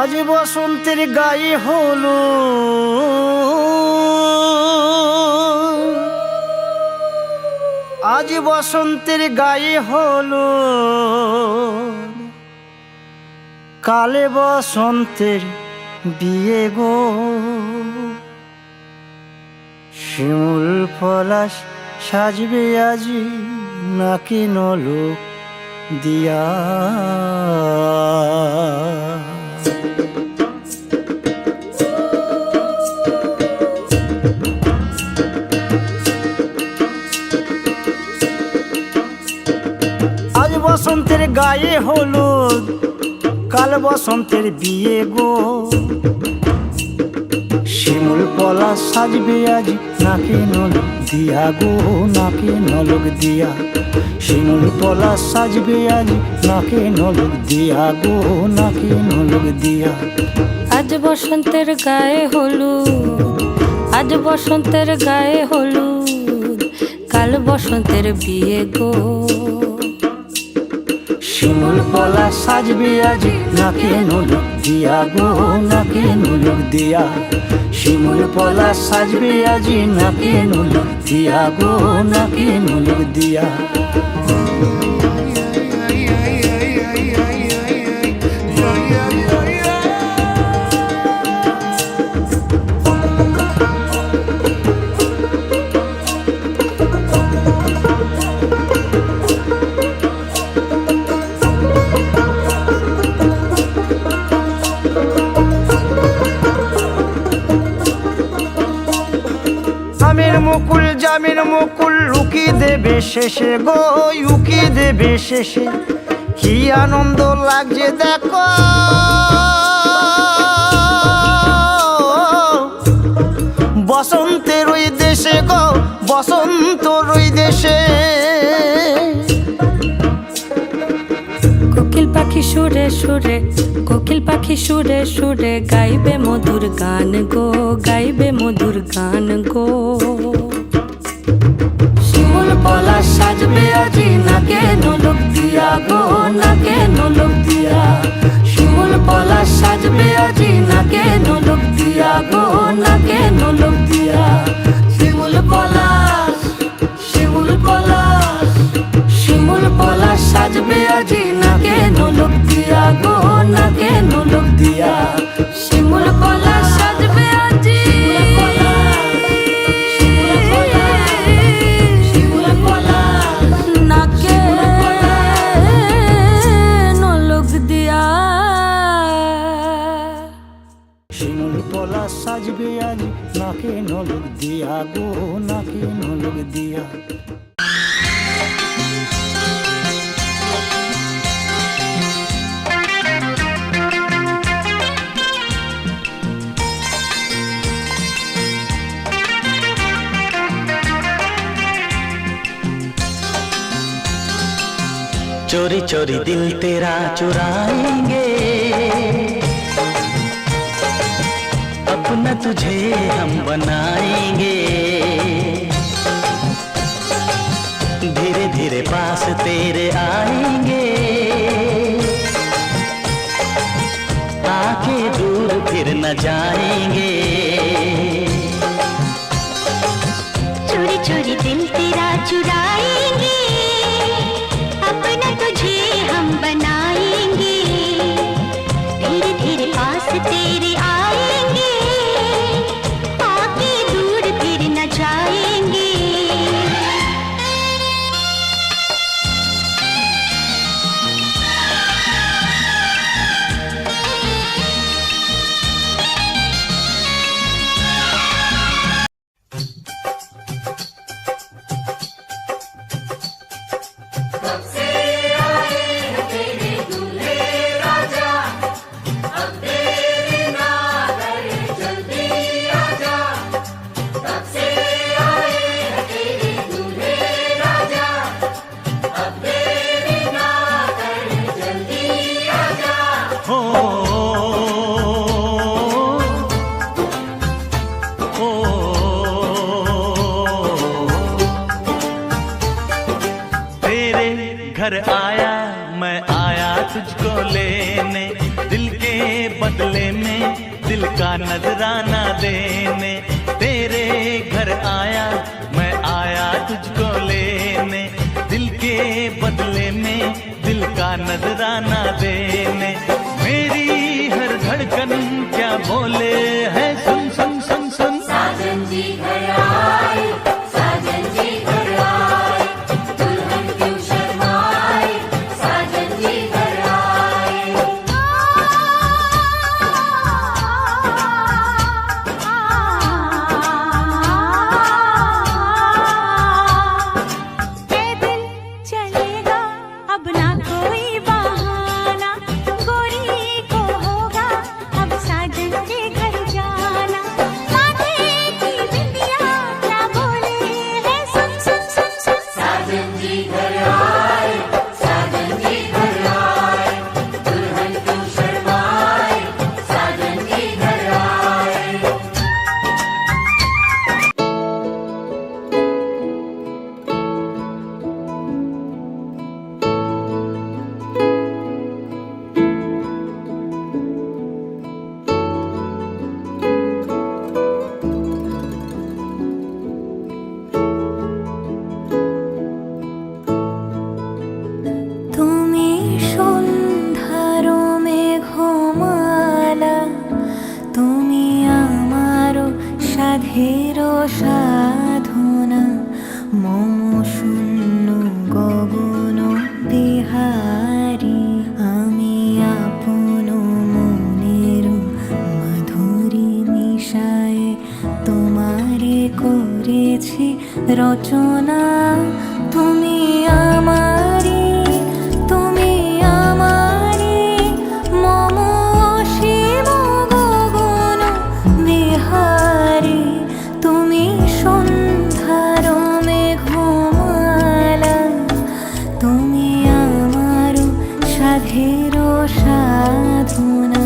আজ বসন্তের গায়ে হলো আজ বসন্তের গায়ে হলো কালে বসন্তের বিয়ে গো শিমুল পলাশ সাজবে আজি নাকি নলক দিয়া আজ বসন্তের গায়ে হলুদ কাল বসন্তের বিয়ে গো শিমুল পলাশ সাজবে আজ নাকে নলক দিয়া গো নাকে নলক দিয়া শিমুল পলাশ সাজবে আজ নাকে নলক দিয়া গো নাকে নলক দিয়া আজ বসন্তের গায়ে হলুদ আজ বসন্তের গায়ে হলুদ কাল বসন্তের বিয়ে গো শিমুল পলাশ সাজবে আজ নাকে নলক দিয়া গো নাকে নলক দিয়া শিমুল পলাশ সাজবে আজ নাকে নলক দিয়া গো নাকে নলক দিয়া জামিন মুকুল লুকি দেবে শেষে গো লুকি দেবে শেষে কি আনন্দ লাগছে দেখো বসন্তের ওই দেশে গো বসন্তর ওই দেশে কোকিল পাখি সুরে সুরে কোকিল পাখি সুরে সুরে গাইবে মধুর গান গো গাইবে মধুর গান গো শিমুল পলাশ সাজবে আজি নাকে নলক দিয়া গো নাকে নলক দিয়া শিমুল পলাশ সাজবে আজি নাকে নলক দিয়া গো নাকে নলক দিয়া শিমুল পলাশ শিমুল পলাশ শিমুল পলাশ সাজবে আজি নাকে নলক দিয়া গো নাকে নলক দিয়া শিমুল পলাশ সাজবে আজি নাকে নলক দিয়া শিমুল পলাশ সাজবে আজ নাকে নলক দিয়া গো নাকে নলক দিয়া चोरी चोरी दिल तेरा चुराएंगे अपना तुझे हम बनाएंगे धीरे धीरे पास तेरे आएंगे आके दूर फिर न जाएंगे चोरी चोरी दिल तेरा चुराएंगे अपना तुझे हम बनाएंगे धीरे धीरे पास तेरे आएंगे आके दूर फिर न जाएंगे घर आया मैं आया तुझको लेने, दिल के बदले में दिल का नजराना देने, तेरे घर आया मैं आया तुझको लेने, दिल के बदले में दिल का नजराना देने। मेरी हर धड़कन क्या बोले है, सुन सुन सुन सुन। साजन जी घर आए, साजन जी घर आए, दुल्हन क्यों शर्माए, साजन जी घर आए। ये दिल चलेगा अब ना कोई बहाना, गोरी को होगा अब साजन के घर जाना। माथे की बिंदिया क्या बोले है, सुन सुन सुन सुन। साजन जी घर आए, साजन जी घर आए, दुल्हन क्यों शर्माए, साजन जी घर आए। তুমি সন্ধ্যার মেঘমালা, তুমি আমারও সাধের সাধনা, মম শূন্য গগন বিহারী, আমি আপন মনের মাধুরী মিশায়ে তোমারে করেছি রচনা। তুমি আমারি, তুমি আমারি, মম অসীম গগন বিহারী, তুমি সন্ধ্যার মেঘমালা, তুমি আমার সাধের সাধনা।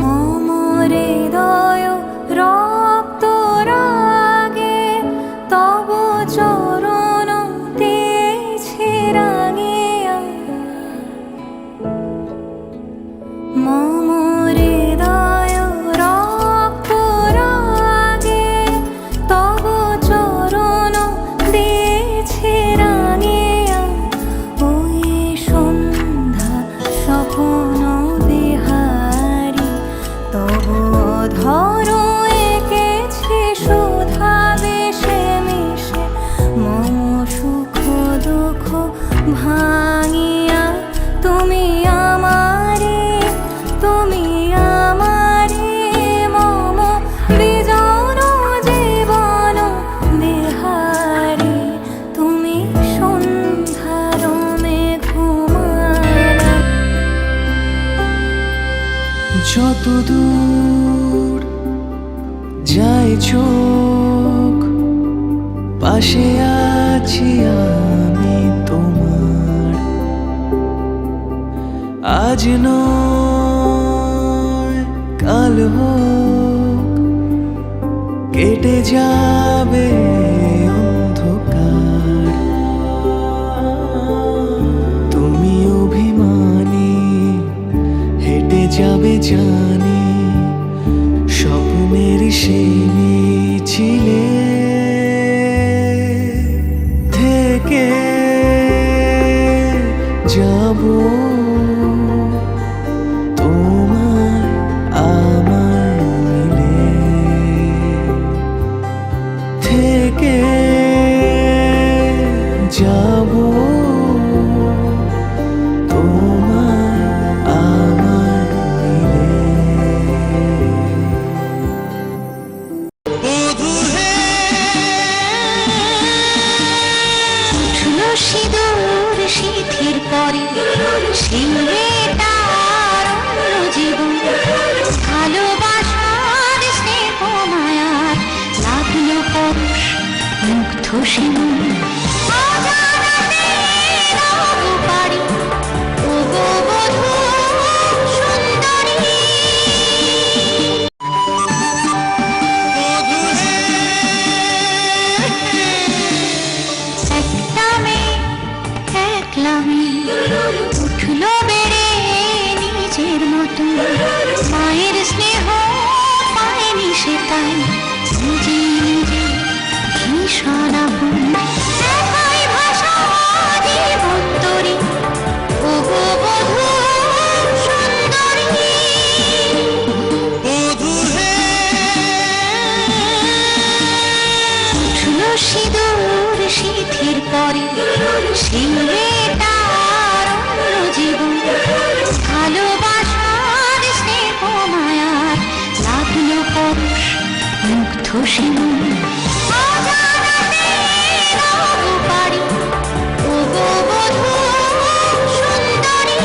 মম হৃদয় রক্ত রাগে তব চরণ দিয়েছে রাঙিয়া, মম হৃদয় রক্ত রাগে তব চরণ দিয়েছে রাঙিয়া। ওই সন্ধ্যা স্বপ্ন বিহারী, তব অধর এঁকেছে সুধা বেশে মিশে, মম সুখ দুঃখ ভাঙিয়া। তুমি আমারি, তুমি আমারি, মম বিজন জীবন বিহারী, তুমি সন্ধ্যার মেঘমালা। যত দূর যায় চোখ, পাশে আছি আমি তোমার, আজ নয় কাল হোক কেটে যাবে অন্ধকার। তুমি অভিমানী হেঁটে যাবে জানি, স্বপ্নের সেই মিছিলে থেকে যাব তোমার আমার মিলে, থেকে যাব তোমার আমার মিলে। উঠলো সিঁদুর সিঁথির পরে, শিউরে তার অন্য জীবন, ভালোবাসার স্নেহ মায়ার লাগলো পরশ মুগ্ধ সীমন। অজানা খুশি মন অজানাতে রব পারি ও গো বধূ সুন্দরী।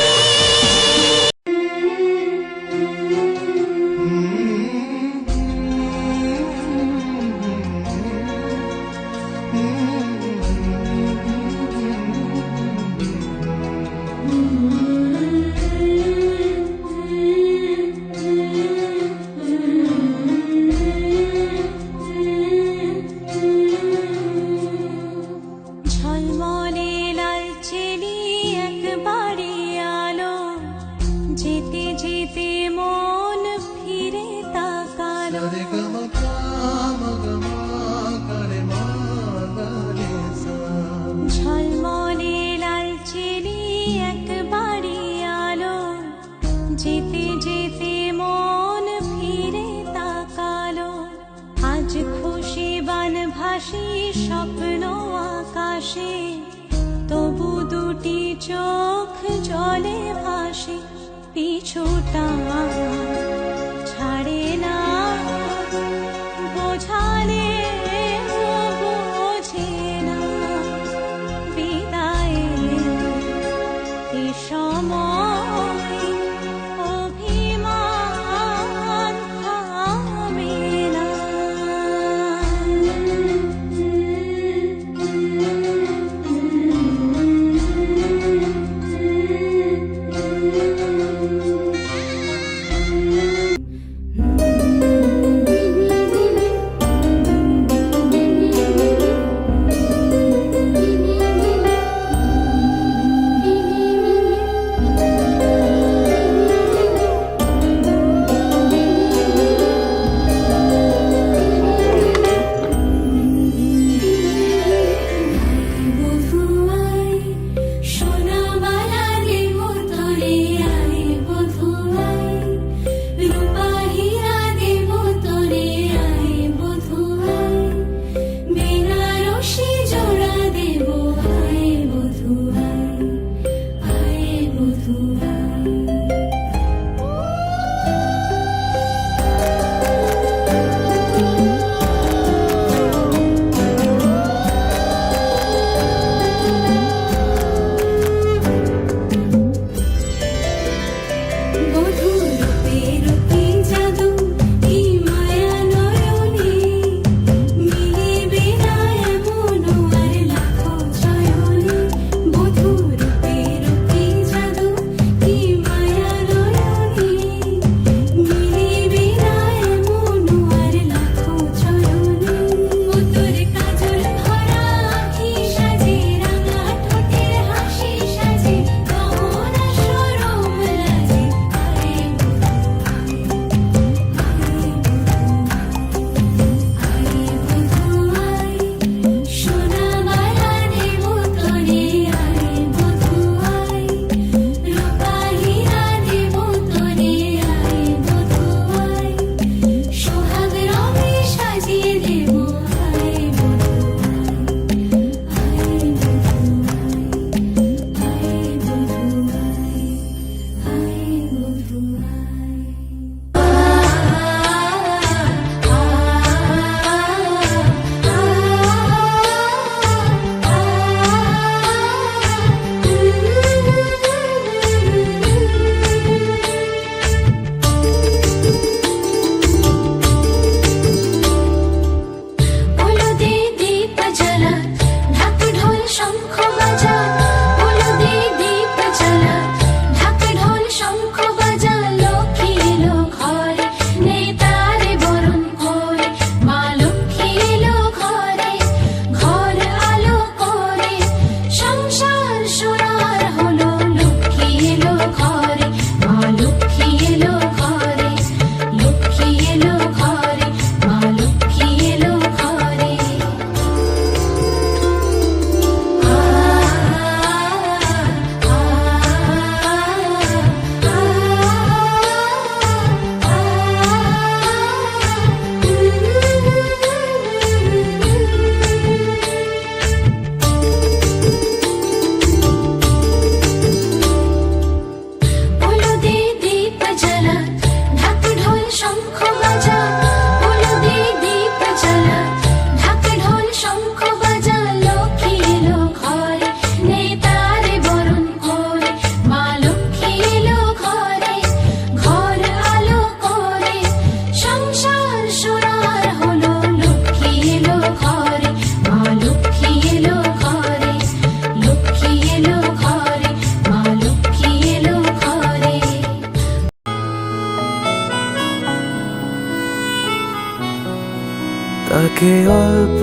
তাকে অল্প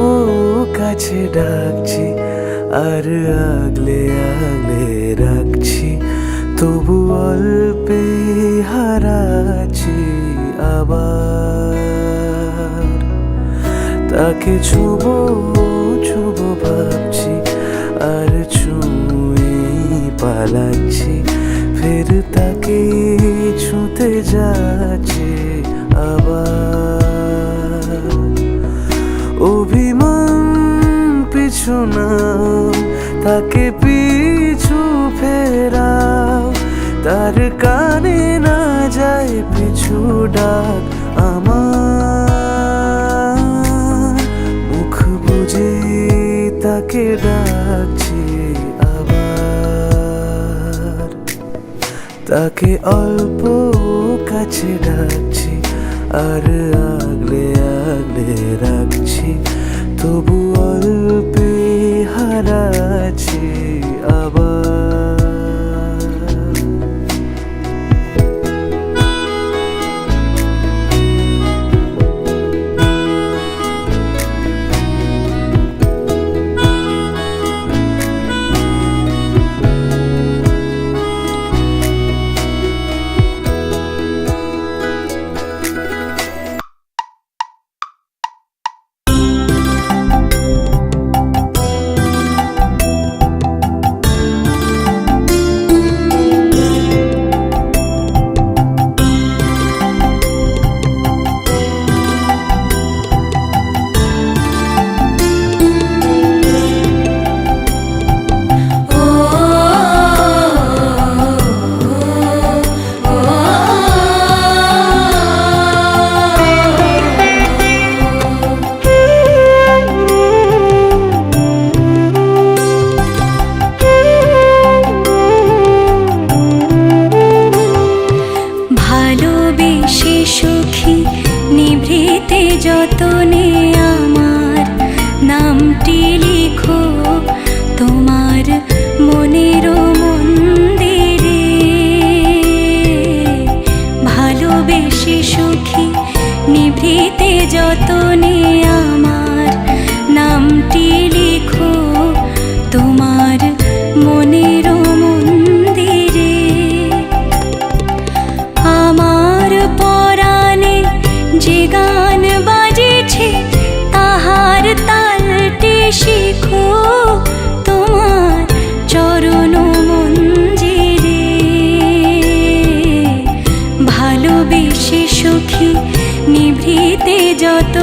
কাছে ডাকছি আর আগলে আগলে রাখছি, তবু অল্পে হারাচ্ছি আবার। তাকে ছুবো ছুবো ভাবছি আর ছুঁয়ে পালাচ্ছি, ফের তাকে ছুঁতে যাচ্ছে আবার। অভিমান পিছু নাও, তাকে পিছু ফেরাও, তার কানে না যায় পিছু ডাক আমার। মুখ বুঝে তাকে ডাকছি আবার। তাকে অল্প কাছে ডাকছি আর আগলে আগলে রাখছি, তবু অল্পে হারাচ্ছি আবার। সুখী নিভৃতে যতনে আমার নামটি লিখো তোমার মনের মন্দিরে। ভালোবেসে সুখী নিভৃতে যতনে আমার নামটি লিখো তোমার মনের মন্দিরে। আমার পরাণে যে গান বাজেছে তাহার তালটি শিখো তোমার চরণ মঞ্জিরে। ভালোবেসে সুখী নিভৃতে যত